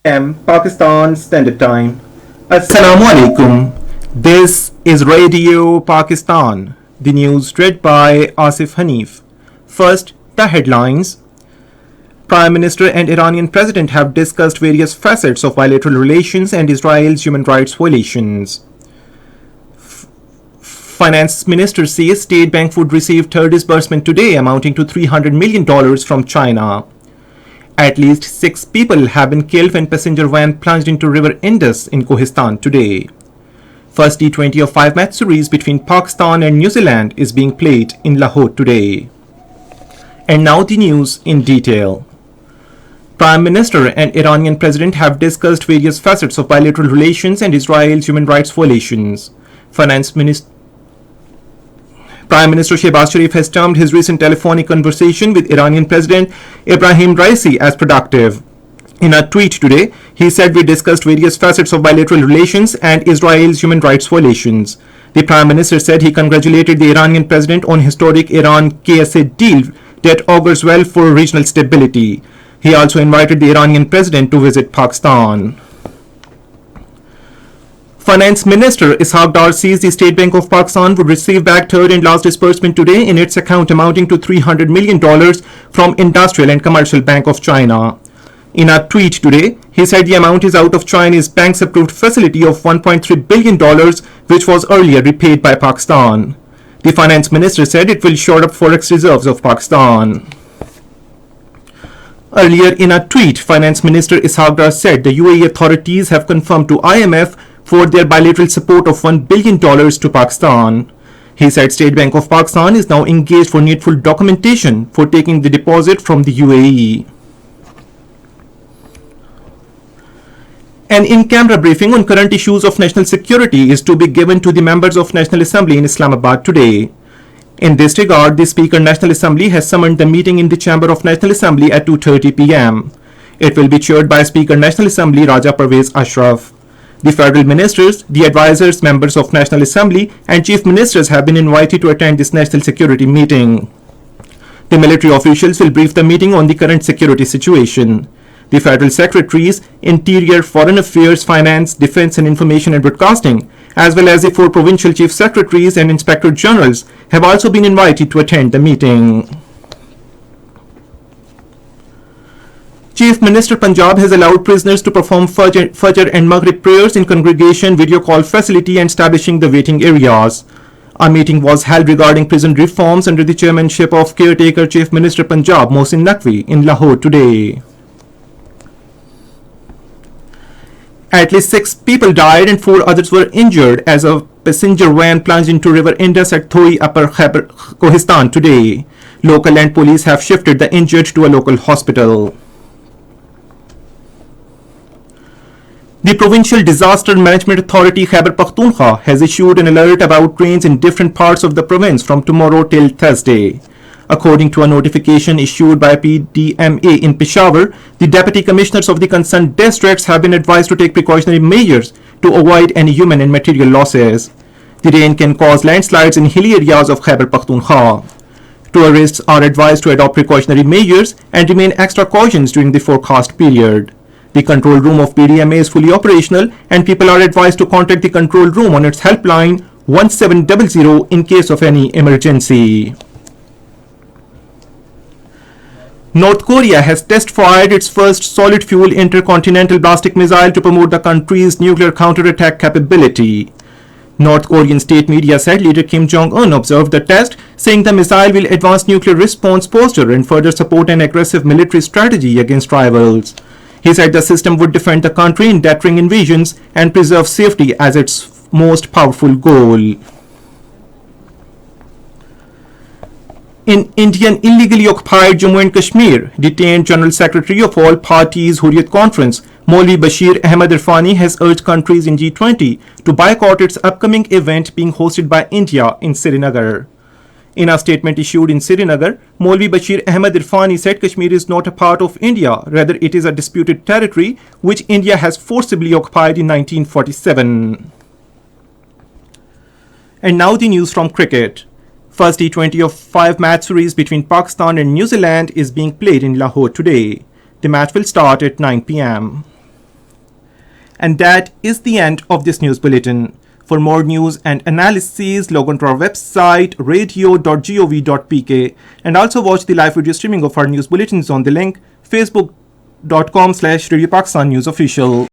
Pakistan Standard Time. Assalamu alaikum. This is Radio Pakistan. The news read by Asif Hanif. First, the headlines. Prime Minister and Iranian President have discussed various facets of bilateral relations and Israel's human rights violations. Finance Minister says State Bank would receive third disbursement today amounting to $300 million from China. At least 6 people have been killed when passenger van plunged into River Indus in Kohistan today. First T20 of 5-match series between Pakistan and New Zealand is being played in Lahore today. And now the news in detail. Prime Minister and Iranian President have discussed various facets of bilateral relations and Israel's human rights violations. Prime Minister Shehbaz Sharif has termed his recent telephonic conversation with Iranian President Ebrahim Raisi as productive. In a tweet today, he said we discussed various facets of bilateral relations and Israel's human rights violations. The Prime Minister said he congratulated the Iranian President on historic Iran-KSA deal that augurs well for regional stability. He also invited the Iranian President to visit Pakistan. Finance Minister Ishaq Dar says the State Bank of Pakistan would receive back third and last disbursement today in its account amounting to $300 million from Industrial and Commercial Bank of China. In a tweet today, he said the amount is out of Chinese bank's approved facility of $1.3 billion, which was earlier repaid by Pakistan. The Finance Minister said it will shore up forex reserves of Pakistan. Earlier in a tweet, Finance Minister Ishaq Dar said the UAE authorities have confirmed to IMF for their bilateral support of $1 billion to Pakistan. He said State Bank of Pakistan is now engaged for needful documentation for taking the deposit from the UAE. An in-camera briefing on current issues of national security is to be given to the members of National Assembly in Islamabad today. In this regard, the Speaker National Assembly has summoned the meeting in the Chamber of National Assembly at 2:30 p.m. It will be chaired by Speaker National Assembly Raja Parvez Ashraf. The federal ministers, the advisors, members of National Assembly, and chief ministers have been invited to attend this national security meeting. The military officials will brief the meeting on the current security situation. The federal secretaries, Interior, Foreign Affairs, Finance, Defense and Information and Broadcasting, as well as the 4 provincial chief secretaries and inspector generals have also been invited to attend the meeting. Chief Minister Punjab has allowed prisoners to perform Fajr and Maghrib prayers in congregation video call facility and establishing the waiting areas. A meeting was held regarding prison reforms under the chairmanship of caretaker Chief Minister Punjab Mohsin Naqvi in Lahore today. At least 6 people died and 4 others were injured as a passenger van plunged into River Indus at Thoi, Upper Khyber, Kohistan today. Local and police have shifted the injured to a local hospital. The Provincial Disaster Management Authority Khyber Pakhtunkhwa has issued an alert about rains in different parts of the province from tomorrow till Thursday. According to a notification issued by PDMA in Peshawar, the deputy commissioners of the concerned districts have been advised to take precautionary measures to avoid any human and material losses. The rain can cause landslides in hilly areas of Khyber Pakhtunkhwa. Tourists are advised to adopt precautionary measures and remain extra cautious during the forecast period. The control room of PDMA is fully operational and people are advised to contact the control room on its helpline 1700 in case of any emergency. North Korea has test-fired its first solid-fuel intercontinental ballistic missile to promote the country's nuclear counterattack capability. North Korean state media said leader Kim Jong-un observed the test, saying the missile will advance nuclear response posture and further support an aggressive military strategy against rivals. He said the system would defend the country in deterring invasions and preserve safety as its most powerful goal. In Indian illegally occupied Jammu and Kashmir, detained General Secretary of All Parties Hurriyat Conference, Maulvi Bashir Ahmed Irfani has urged countries in G20 to boycott its upcoming event being hosted by India in Srinagar. In a statement issued in Srinagar, Maulvi Bashir Ahmed Irfani said Kashmir is not a part of India, rather it is a disputed territory which India has forcibly occupied in 1947. And now the news from cricket. First T20 of 5-match series between Pakistan and New Zealand is being played in Lahore today. The match will start at 9 p.m. And that is the end of this news bulletin. For more news and analyses, log on to our website radio.gov.pk and also watch the live video streaming of our news bulletins on the link facebook.com/Radio Pakistan News Official.